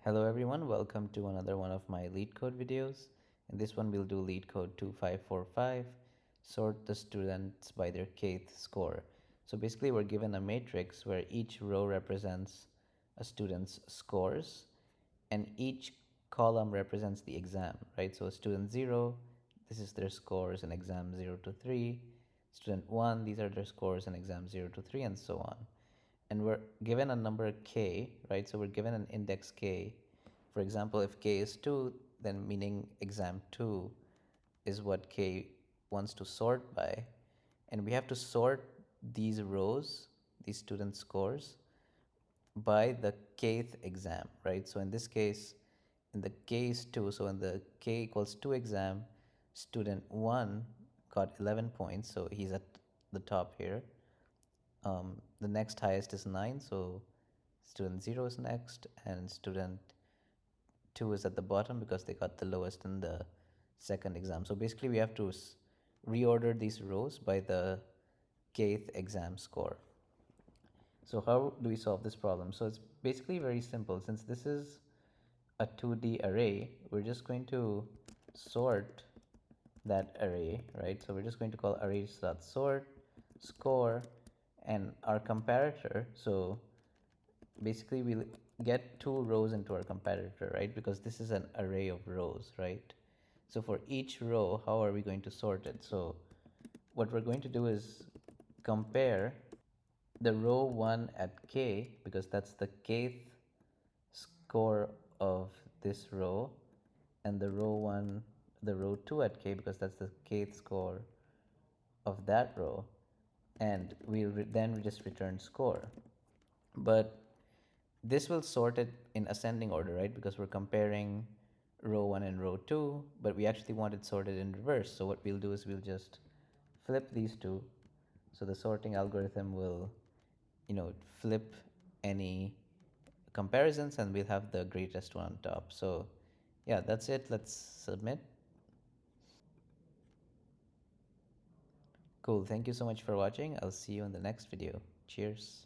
Hello everyone, welcome to another one of my Leetcode videos. In this one we'll do Leetcode 2545, sort the students by their kth score. So basically we're given a matrix where each row represents a student's scores and each column represents the exam, right? So student 0, this is their scores in exam 0 to 3. Student 1, these are their scores in exam 0 to 3, and so on. And we're given a number k, right? So we're given an index k. For example, if k is 2, then meaning exam 2 is what k wants to sort by. And we have to sort these rows, these student scores, by the kth exam, right? So in this case, in the k is 2, so in the k equals 2 exam, student 1 got 11 points, so he's at the top here. The next highest is 9, so student 0 is next, and student 2 is at the bottom because they got the lowest in the second exam. So basically we have to reorder these rows by the kth exam score. So how do we solve this problem? So it's basically very simple. Since this is a 2D array, we're just going to sort that array, right? So we're just going to call arrays.sort score and our comparator. So basically we'll get two rows into our comparator, right? Because this is an array of rows, right? So for each row, how are we going to sort it? So what we're going to do is compare the row 1 at k, because that's the kth score of this row, and the row 2 at k, because that's the kth score of that row, and then we just return score. But this will sort it in ascending order, right? Because we're comparing row 1 and row 2, but we actually want it sorted in reverse. So what we'll do is we'll just flip these two. So the sorting algorithm will, flip any comparisons and we'll have the greatest one on top. So yeah, that's it. Let's submit. Cool. Thank you so much for watching. I'll see you in the next video. Cheers.